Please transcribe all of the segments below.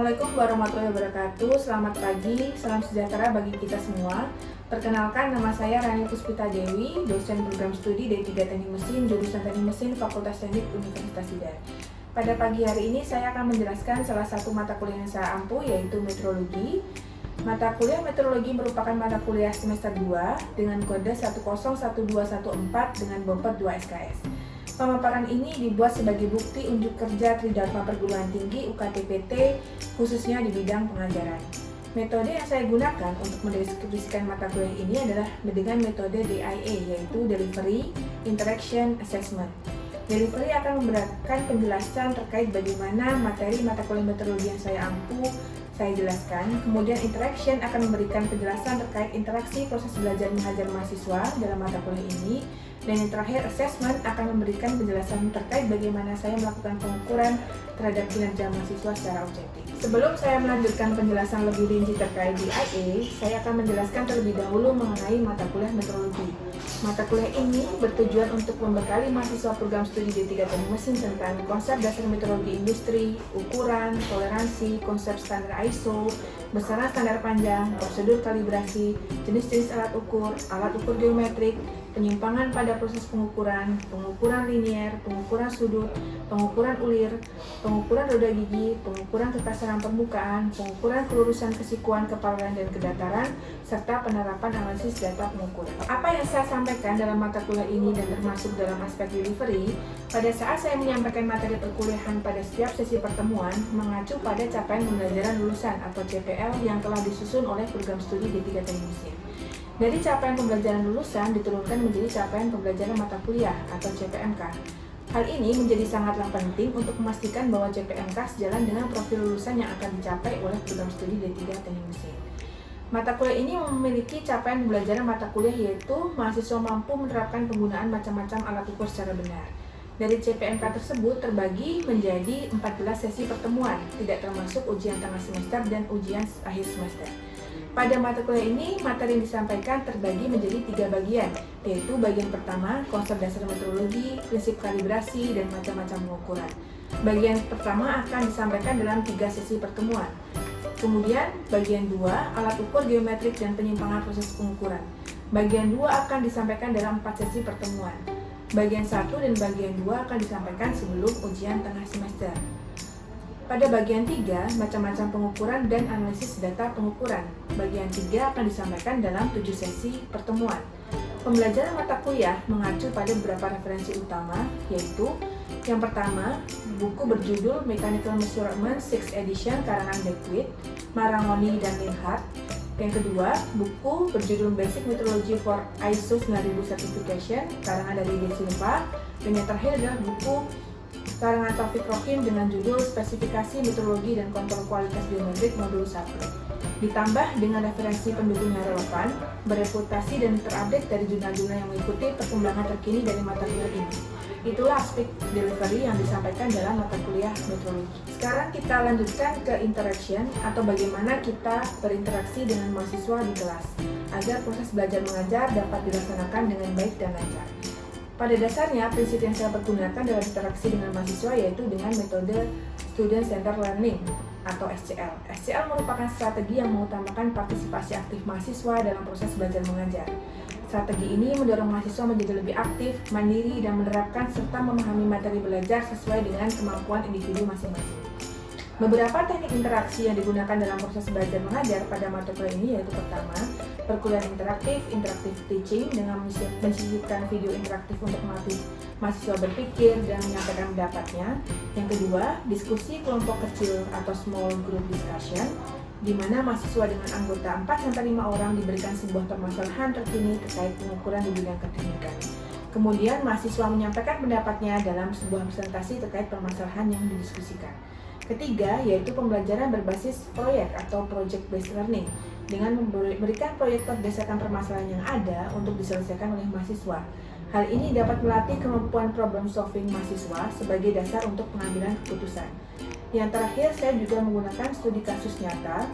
Assalamualaikum warahmatullahi wabarakatuh. Selamat pagi, salam sejahtera bagi kita semua. Perkenalkan, nama saya Rani Puspita Dewi, dosen program studi D3 Teknik Mesin, jurusan Teknik Mesin, Fakultas Teknik Universitas Tidar. Pada pagi hari ini saya akan menjelaskan salah satu mata kuliah yang saya ampu, yaitu meteorologi. Mata kuliah meteorologi merupakan mata kuliah semester 2 dengan kode 101214 dengan bobot 2 SKS. Pemaparan ini dibuat sebagai bukti unjuk kerja Tridharma Perguruan Tinggi UKT-PT, khususnya di bidang pengajaran. Metode yang saya gunakan untuk mendeskripsikan mata kuliah ini adalah dengan metode DIA, yaitu Delivery Interaction Assessment. Delivery akan memberikan penjelasan terkait bagaimana materi mata kuliah meteorologi yang saya ampu saya jelaskan. Kemudian Interaction akan memberikan penjelasan terkait interaksi proses belajar mengajar mahasiswa dalam mata kuliah ini. Dan yang terakhir, Assessment akan memberikan penjelasan terkait bagaimana saya melakukan pengukuran terhadap kinerja mahasiswa secara objektif. Sebelum saya melanjutkan penjelasan lebih rinci terkait DIA, saya akan menjelaskan terlebih dahulu mengenai mata kuliah meteorologi. Mata kuliah ini bertujuan untuk membekali mahasiswa program studi D3 Teknik Mesin tentang konsep dasar meteorologi industri, ukuran, toleransi, konsep standar ISO, besaran standar panjang, prosedur kalibrasi, jenis-jenis alat ukur geometrik, penyimpangan pada proses pengukuran, pengukuran linier, pengukuran sudut, pengukuran ulir, pengukuran roda gigi, pengukuran kekasaran permukaan, pengukuran kelurusan kesikuan keparalel dan kedataran, serta penerapan analisis data pengukuran. Apa yang saya sampaikan dalam mata kuliah ini dan termasuk dalam aspek delivery, pada saat saya menyampaikan materi perkuliahan pada setiap sesi pertemuan, mengacu pada capaian pembelajaran lulusan atau CPL yang telah disusun oleh program studi D3 Teknik Mesin. Dari capaian pembelajaran lulusan diturunkan menjadi capaian pembelajaran mata kuliah atau CPMK. Hal ini menjadi sangatlah penting untuk memastikan bahwa CPMK sejalan dengan profil lulusan yang akan dicapai oleh program studi D3 Teknik Mesin. Mata kuliah ini memiliki capaian pembelajaran mata kuliah, yaitu mahasiswa mampu menerapkan penggunaan macam-macam alat ukur secara benar. Dari CPMK tersebut terbagi menjadi 14 sesi pertemuan, tidak termasuk ujian tengah semester dan ujian akhir semester. Pada mata kuliah ini, materi yang disampaikan terbagi menjadi 3 bagian, yaitu bagian pertama, konsep dasar meteorologi, prinsip kalibrasi, dan macam-macam pengukuran. Bagian pertama akan disampaikan dalam 3 sesi pertemuan. Kemudian, bagian 2, alat ukur geometrik dan penyimpangan proses pengukuran. Bagian 2 akan disampaikan dalam 4 sesi pertemuan. Bagian 1 dan bagian 2 akan disampaikan sebelum ujian tengah semester. Pada bagian 3, macam-macam pengukuran dan analisis data pengukuran. Bagian 3 akan disampaikan dalam 7 sesi pertemuan. Pembelajaran mata kuliah mengacu pada beberapa referensi utama, yaitu yang pertama, buku berjudul Mechanical Measurement 6th Edition karangan Beckwith, Marangoni, dan Linhart. Yang kedua, buku berjudul Basic Metrology for ISO 9000 Certification karangan dari Desilva. Dan yang terakhir adalah buku karangan Taufik Rokin dengan judul Spesifikasi Meteorologi dan Kontrol Kualitas Geometrik Modul 1. Ditambah dengan referensi pendukung yang relevan, bereputasi dan terupdate dari jurnal-jurnal yang mengikuti perkembangan terkini dari mata kuliah ini. Itulah aspek delivery yang disampaikan dalam mata kuliah meteorologi. Sekarang kita lanjutkan ke interaction atau bagaimana kita berinteraksi dengan mahasiswa di kelas agar proses belajar mengajar dapat dilaksanakan dengan baik dan lancar. Pada dasarnya, prinsip yang saya pergunakan dalam interaksi dengan mahasiswa yaitu dengan metode Student Centered Learning atau SCL. SCL merupakan strategi yang mengutamakan partisipasi aktif mahasiswa dalam proses belajar mengajar. Strategi ini mendorong mahasiswa menjadi lebih aktif, mandiri, dan menerapkan serta memahami materi belajar sesuai dengan kemampuan individu masing-masing. Beberapa teknik interaksi yang digunakan dalam proses belajar mengajar pada mata kuliah ini yaitu pertama, perkuliahan interaktif, interactive teaching dengan menyisipkan video interaktif untuk melatih mahasiswa berpikir dan menyampaikan pendapatnya. Yang kedua, diskusi kelompok kecil atau small group discussion, di mana mahasiswa dengan anggota 4-5 orang diberikan sebuah permasalahan terkini terkait pengukuran di bidang keteknikan. Kemudian, mahasiswa menyampaikan pendapatnya dalam sebuah presentasi terkait permasalahan yang didiskusikan. Ketiga, yaitu pembelajaran berbasis proyek atau project based learning dengan memberikan proyek berdasarkan permasalahan yang ada untuk diselesaikan oleh mahasiswa. Hal ini dapat melatih kemampuan problem solving mahasiswa sebagai dasar untuk pengambilan keputusan. Yang terakhir, saya juga menggunakan studi kasus nyata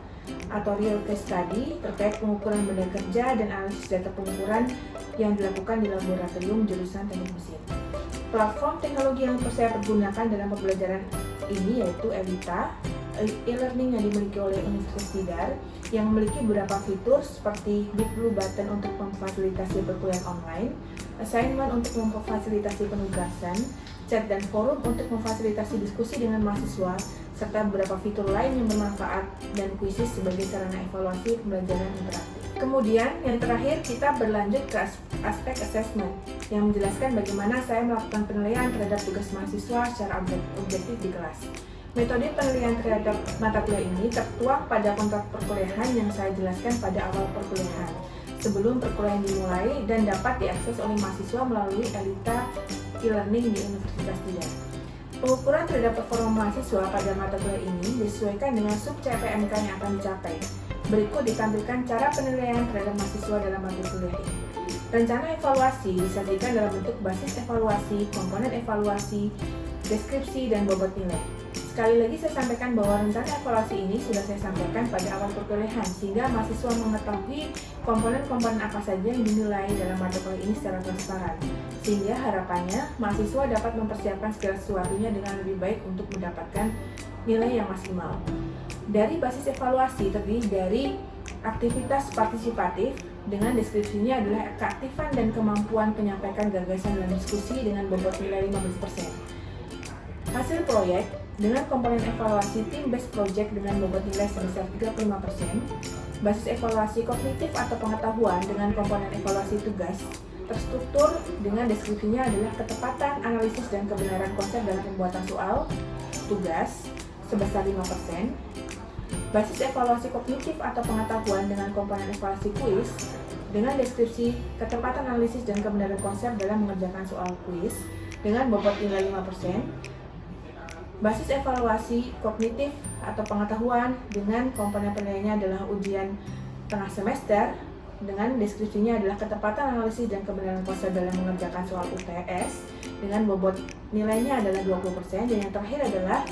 atau real case study terkait pengukuran benda kerja dan analisis data pengukuran yang dilakukan di laboratorium jurusan Teknik Mesin. Platform teknologi yang saya pergunakan dalam pembelajaran ini yaitu Evita, e-learning yang dimiliki oleh Universitas Tidar yang memiliki beberapa fitur seperti Big Blue Button untuk memfasilitasi perkuliahan online, assignment untuk memfasilitasi penugasan, chat dan forum untuk memfasilitasi diskusi dengan mahasiswa, serta beberapa fitur lain yang bermanfaat dan kuisis sebagai sarana evaluasi pembelajaran interaktif. Kemudian yang terakhir kita berlanjut ke aspek assessment yang menjelaskan bagaimana saya melakukan penilaian terhadap tugas mahasiswa secara objektif di kelas. Metode penilaian terhadap mata kuliah ini tertuang pada kontrak perkuliahan yang saya jelaskan pada awal perkuliahan sebelum perkuliahan dimulai dan dapat diakses oleh mahasiswa melalui Elita e-learning di Universitas Tidar. Pengukuran terhadap performa mahasiswa pada mata kuliah ini disesuaikan dengan sub CPMK yang akan dicapai. Berikut ditampilkan cara penilaian terhadap mahasiswa dalam mata kuliah ini. Rencana evaluasi disajikan dalam bentuk basis evaluasi, komponen evaluasi, deskripsi, dan bobot nilai. Sekali lagi saya sampaikan bahwa rencana evaluasi ini sudah saya sampaikan pada awal perkuliahan, sehingga mahasiswa mengetahui komponen-komponen apa saja yang dinilai dalam mata kuliah ini secara transparan. Sehingga harapannya mahasiswa dapat mempersiapkan segala sesuatunya dengan lebih baik untuk mendapatkan nilai yang maksimal. Dari basis evaluasi terdiri dari aktivitas partisipatif dengan deskripsinya adalah keaktifan dan kemampuan penyampaikan gagasan dan diskusi dengan bobot nilai 15%. Hasil proyek dengan komponen evaluasi tim based project dengan bobot nilai sebesar 35%. Basis evaluasi kognitif atau pengetahuan dengan komponen evaluasi tugas terstruktur dengan deskripsinya adalah ketepatan, analisis, dan kebenaran konsep dalam pembuatan soal tugas sebesar 5%. Basis evaluasi kognitif atau pengetahuan dengan komponen evaluasi kuis dengan deskripsi ketepatan analisis dan kebenaran konsep dalam mengerjakan soal kuis dengan bobot nilai 5%. Basis evaluasi kognitif atau pengetahuan dengan komponen penilaiannya adalah ujian tengah semester dengan deskripsinya adalah ketepatan analisis dan kebenaran konsep dalam mengerjakan soal UTS dengan bobot nilainya adalah 20%. Dan yang terakhir adalah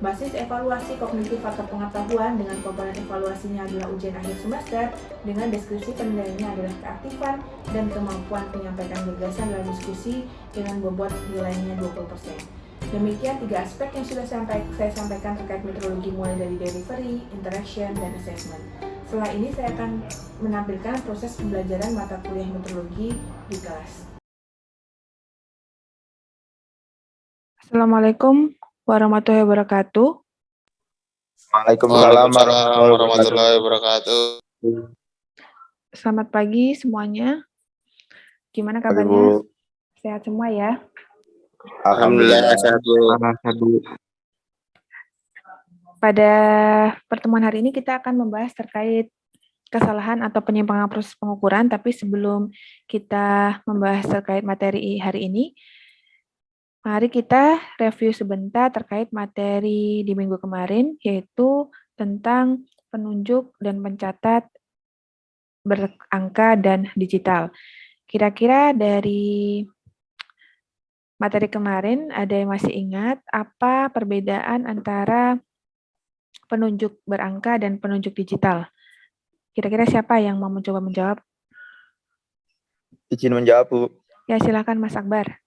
basis evaluasi kognitif atau pengetahuan dengan komponen evaluasinya adalah ujian akhir semester dengan deskripsi penilaiannya adalah keaktifan dan kemampuan menyampaikan gagasan dalam diskusi dengan bobot nilainya 20%. Demikian 3 aspek yang sudah saya sampaikan terkait metodologi mulai dari delivery, interaction, dan assessment. Setelah ini saya akan menampilkan proses pembelajaran mata kuliah metodologi di kelas. Assalamualaikum warahmatullahi wabarakatuh. Waalaikumsalam warahmatullahi wabarakatuh. Selamat pagi semuanya. Gimana kabarnya? Sehat semua ya? Alhamdulillah sehat Bu. Pada pertemuan hari ini kita akan membahas terkait kesalahan atau penyimpangan proses pengukuran, tapi sebelum kita membahas terkait materi hari ini, mari kita review sebentar terkait materi di minggu kemarin, yaitu tentang penunjuk dan pencatat berangka dan digital. Kira-kira dari materi kemarin ada yang masih ingat apa perbedaan antara penunjuk berangka dan penunjuk digital? Kira-kira siapa yang mau mencoba menjawab? Izin menjawab Bu. Ya silakan Mas Akbar.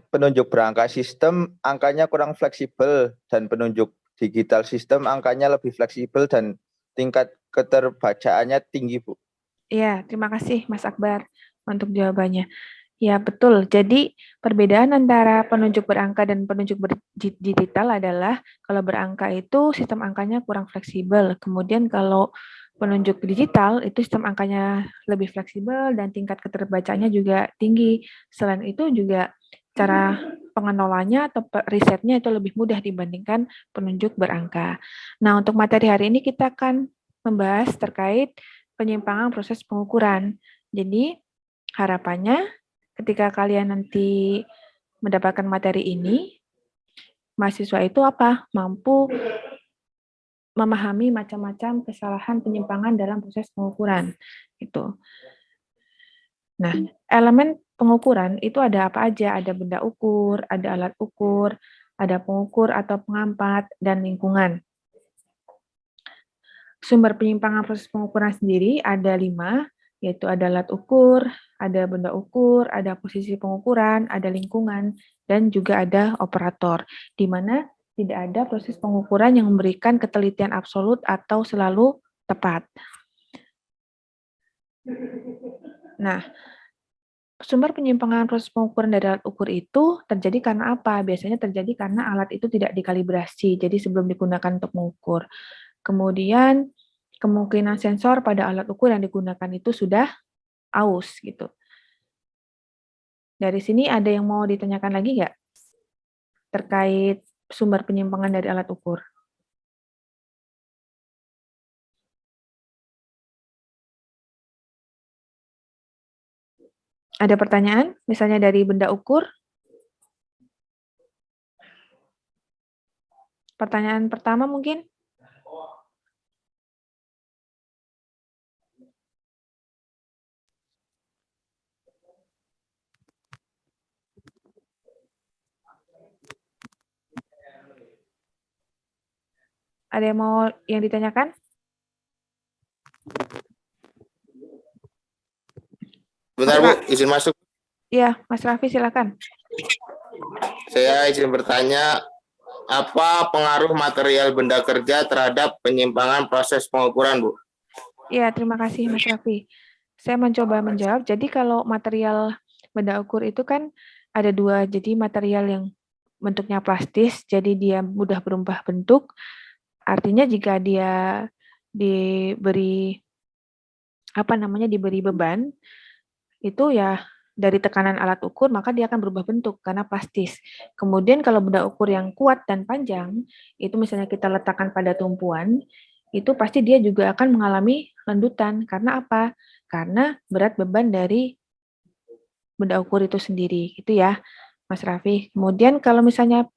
Penunjuk berangka sistem angkanya kurang fleksibel dan penunjuk digital sistem angkanya lebih fleksibel dan tingkat keterbacaannya tinggi Bu. Ya, terima kasih Mas Akbar untuk jawabannya. Ya, betul. Jadi, perbedaan antara penunjuk berangka dan penunjuk digital adalah kalau berangka itu sistem angkanya kurang fleksibel. Kemudian kalau penunjuk digital itu sistem angkanya lebih fleksibel dan tingkat keterbacaannya juga tinggi. Selain itu juga cara pengelolanya atau risetnya itu lebih mudah dibandingkan penunjuk berangka. Nah, untuk materi hari ini kita akan membahas terkait penyimpangan proses pengukuran. Jadi, harapannya ketika kalian nanti mendapatkan materi ini, mahasiswa itu apa? Mampu memahami macam-macam kesalahan penyimpangan dalam proses pengukuran. Itu. Nah, elemen pengukuran itu ada apa aja? Ada benda ukur, ada alat ukur, ada pengukur atau pengampat, dan lingkungan. Sumber penyimpangan proses pengukuran sendiri ada 5, yaitu ada alat ukur, ada benda ukur, ada posisi pengukuran, ada lingkungan, dan juga ada operator. Di mana Tidak ada proses pengukuran yang memberikan ketelitian absolut atau selalu tepat. Nah, sumber penyimpangan proses pengukuran dari alat ukur itu terjadi karena apa? Biasanya terjadi karena alat itu tidak dikalibrasi, jadi sebelum digunakan untuk mengukur. Kemudian, kemungkinan sensor pada alat ukur yang digunakan itu sudah aus, gitu. Dari sini ada yang mau ditanyakan lagi nggak? Terkait sumber penyimpangan dari alat ukur. Ada pertanyaan? Misalnya dari benda ukur? Pertanyaan pertama mungkin? Ada yang mau yang ditanyakan? Bentar Bu, izin masuk. Iya, Mas Raffi silakan. Saya izin bertanya, apa pengaruh material benda kerja terhadap penyimpangan proses pengukuran, Bu? Iya, terima kasih Mas Raffi. Saya mencoba menjawab. Jadi kalau material benda ukur itu kan ada dua. Jadi material yang bentuknya plastis, jadi dia mudah berubah bentuk. Artinya jika dia diberi diberi beban, itu ya dari tekanan alat ukur, maka dia akan berubah bentuk karena plastis. Kemudian kalau benda ukur yang kuat dan panjang, itu misalnya kita letakkan pada tumpuan, itu pasti dia juga akan mengalami lendutan. Karena apa? Karena berat beban dari benda ukur itu sendiri. Itu ya, Mas Raffi. Kemudian kalau misalnya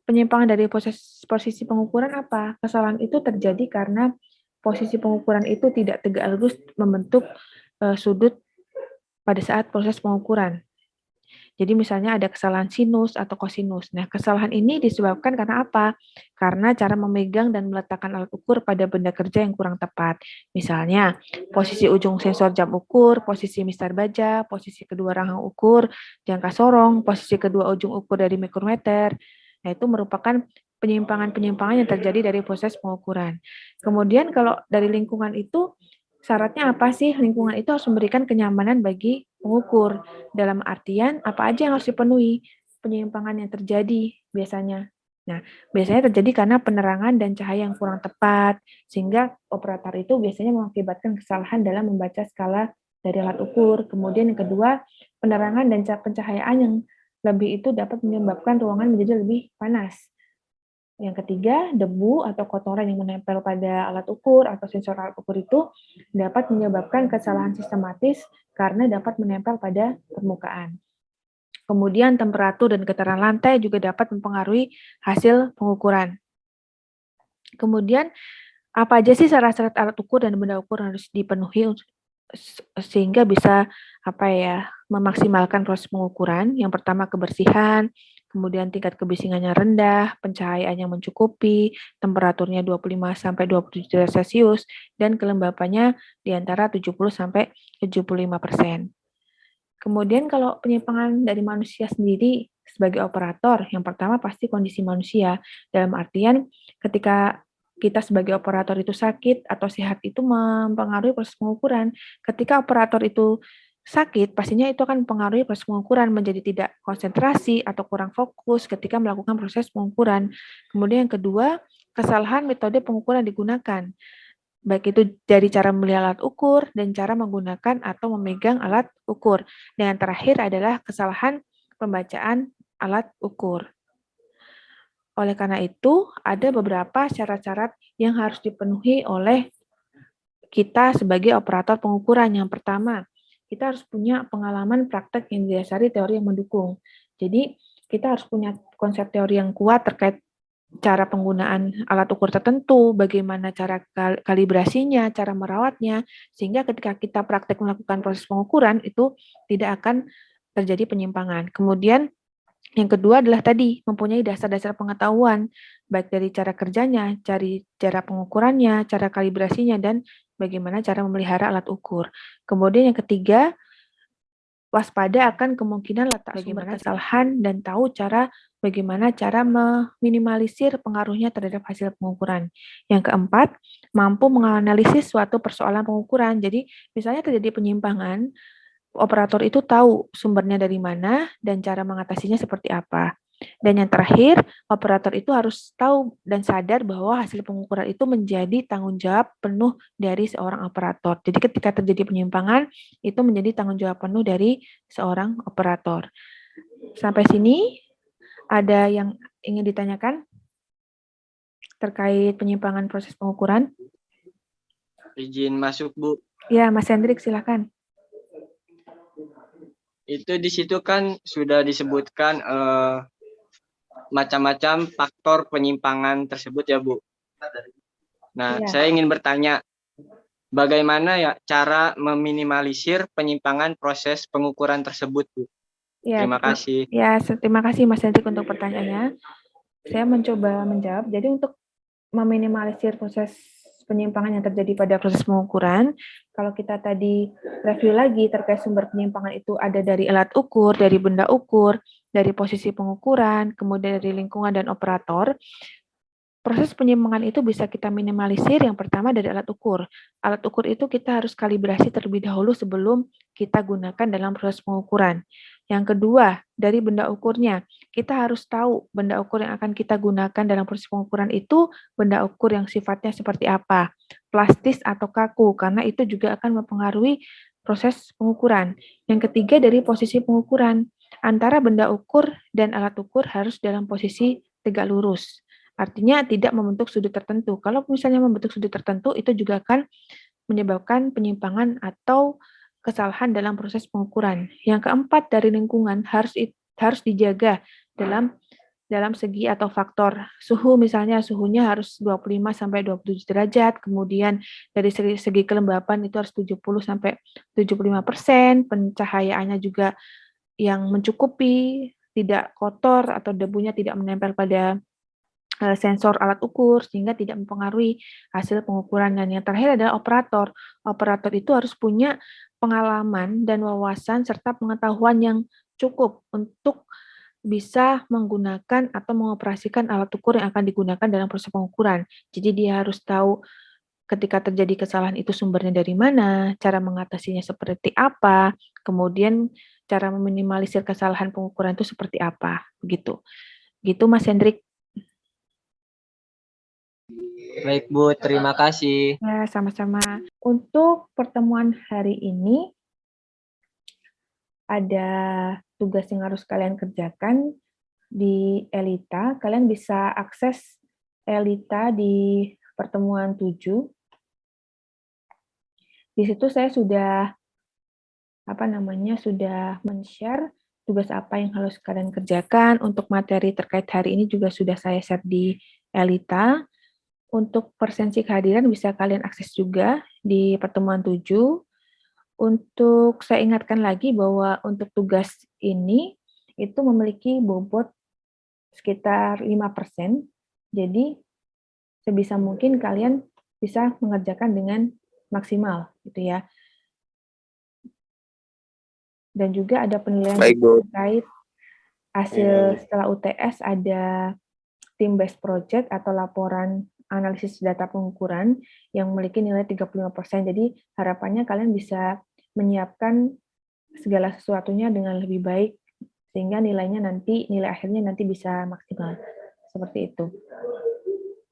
penyimpangan dari posisi pengukuran apa? Kesalahan itu terjadi karena posisi pengukuran itu tidak tegak lurus membentuk sudut pada saat proses pengukuran. Jadi misalnya ada kesalahan sinus atau kosinus. Nah, kesalahan ini disebabkan karena apa? Karena cara memegang dan meletakkan alat ukur pada benda kerja yang kurang tepat. Misalnya, posisi ujung sensor jam ukur, posisi mistar baja, posisi kedua rahang ukur, jangka sorong, posisi kedua ujung ukur dari mikrometer. Nah, itu merupakan penyimpangan-penyimpangan yang terjadi dari proses pengukuran. Kemudian kalau dari lingkungan itu, syaratnya apa sih? Lingkungan itu harus memberikan kenyamanan bagi pengukur. Dalam artian, apa aja yang harus dipenuhi? Penyimpangan yang terjadi biasanya. Nah, biasanya terjadi karena penerangan dan cahaya yang kurang tepat, sehingga operator itu biasanya mengakibatkan kesalahan dalam membaca skala dari alat ukur. Kemudian yang kedua, penerangan dan pencahayaan yang lebih itu dapat menyebabkan ruangan menjadi lebih panas. Yang ketiga, debu atau kotoran yang menempel pada alat ukur atau sensor alat ukur itu dapat menyebabkan kesalahan sistematis karena dapat menempel pada permukaan. Kemudian temperatur dan getaran lantai juga dapat mempengaruhi hasil pengukuran. Kemudian apa aja sih syarat-syarat alat ukur dan benda ukur harus dipenuhi sehingga bisa memaksimalkan proses pengukuran? Yang pertama kebersihan, kemudian tingkat kebisingannya rendah, pencahayaan yang mencukupi, temperaturnya 25 sampai 27 derajat Celcius dan kelembapannya di antara 70 sampai 75%. Kemudian kalau penyimpangan dari manusia sendiri sebagai operator, yang pertama pasti kondisi manusia. Dalam artian ketika kita sebagai operator itu sakit atau sehat itu mempengaruhi proses pengukuran. Ketika operator itu sakit, pastinya itu akan mempengaruhi proses pengukuran menjadi tidak konsentrasi atau kurang fokus ketika melakukan proses pengukuran. Kemudian yang kedua, kesalahan metode pengukuran digunakan. Baik itu dari cara melihat alat ukur dan cara menggunakan atau memegang alat ukur. Dan yang terakhir adalah kesalahan pembacaan alat ukur. Oleh karena itu, ada beberapa syarat-syarat yang harus dipenuhi oleh kita sebagai operator pengukuran. Yang pertama, kita harus punya pengalaman praktek yang didasari teori yang mendukung. Jadi, kita harus punya konsep teori yang kuat terkait cara penggunaan alat ukur tertentu, bagaimana cara kalibrasinya, cara merawatnya, sehingga ketika kita praktek melakukan proses pengukuran, itu tidak akan terjadi penyimpangan. Kemudian, yang kedua adalah tadi, mempunyai dasar-dasar pengetahuan, baik dari cara kerjanya, cara pengukurannya, cara kalibrasinya, dan bagaimana cara memelihara alat ukur. Kemudian yang ketiga, waspada akan kemungkinan letak sumber kesalahan dan tahu bagaimana cara meminimalisir pengaruhnya terhadap hasil pengukuran. Yang keempat, mampu menganalisis suatu persoalan pengukuran. Jadi, misalnya terjadi penyimpangan, operator itu tahu sumbernya dari mana dan cara mengatasinya seperti apa. Dan yang terakhir, operator itu harus tahu dan sadar bahwa hasil pengukuran itu menjadi tanggung jawab penuh dari seorang operator. Jadi ketika terjadi penyimpangan, itu menjadi tanggung jawab penuh dari seorang operator. Sampai sini, ada yang ingin ditanyakan terkait penyimpangan proses pengukuran? Izin masuk, Bu. Ya, Mas Hendrik, silakan. Itu di situ kan sudah disebutkan macam-macam faktor penyimpangan tersebut ya, Bu. Nah, Ya. saya ingin bertanya, bagaimana ya cara meminimalisir penyimpangan proses pengukuran tersebut, Bu? Ya, Terima kasih. Ya, terima kasih Mas Hendrik untuk pertanyaannya. Saya mencoba menjawab. Jadi untuk meminimalisir proses penyimpangan yang terjadi pada proses pengukuran, kalau kita tadi review lagi terkait sumber penyimpangan itu ada dari alat ukur, dari benda ukur, dari posisi pengukuran, kemudian dari lingkungan dan operator. Proses penyimpangan itu bisa kita minimalisir yang pertama dari alat ukur. Alat ukur itu kita harus kalibrasi terlebih dahulu sebelum kita gunakan dalam proses pengukuran. Yang kedua, dari benda ukurnya. Kita harus tahu benda ukur yang akan kita gunakan dalam proses pengukuran itu benda ukur yang sifatnya seperti apa. Plastis atau kaku, karena itu juga akan mempengaruhi proses pengukuran. Yang ketiga, dari posisi pengukuran. Antara benda ukur dan alat ukur harus dalam posisi tegak lurus. Artinya tidak membentuk sudut tertentu. Kalau misalnya membentuk sudut tertentu, itu juga akan menyebabkan penyimpangan atau kesalahan dalam proses pengukuran. Yang keempat, dari lingkungan harus dijaga dalam segi atau faktor suhu, misalnya suhunya harus 25 sampai 27 derajat, kemudian dari segi kelembapan itu harus 70 sampai 75%, pencahayaannya juga yang mencukupi, tidak kotor atau debunya tidak menempel pada sensor alat ukur sehingga tidak mempengaruhi hasil pengukuran. Dan yang terakhir adalah operator. Operator itu harus punya pengalaman dan wawasan serta pengetahuan yang cukup untuk bisa menggunakan atau mengoperasikan alat ukur yang akan digunakan dalam proses pengukuran. Jadi dia harus tahu ketika terjadi kesalahan itu sumbernya dari mana, cara mengatasinya seperti apa, kemudian cara meminimalisir kesalahan pengukuran itu seperti apa, begitu. Gitu Mas Hendrik. Baik, Bu. Terima kasih. Ya, sama-sama. Untuk pertemuan hari ini, ada tugas yang harus kalian kerjakan di Elita. Kalian bisa akses Elita di pertemuan 7. Di situ saya sudah sudah men-share tugas apa yang harus kalian kerjakan. Untuk materi terkait hari ini juga sudah saya share di Elita. Untuk presensi kehadiran bisa kalian akses juga di pertemuan 7. Untuk saya ingatkan lagi bahwa untuk tugas ini itu memiliki bobot sekitar 5%. Jadi sebisa mungkin kalian bisa mengerjakan dengan maksimal gitu ya. Dan juga ada penilaian terkait hasil setelah UTS, ada team based project atau laporan analisis data pengukuran yang memiliki nilai 35%. Jadi harapannya kalian bisa menyiapkan segala sesuatunya dengan lebih baik sehingga nilai akhirnya nanti bisa maksimal. Seperti itu.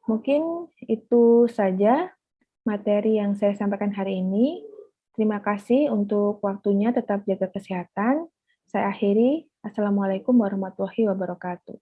Mungkin itu saja materi yang saya sampaikan hari ini. Terima kasih untuk waktunya, tetap jaga kesehatan. Saya akhiri. Assalamualaikum warahmatullahi wabarakatuh.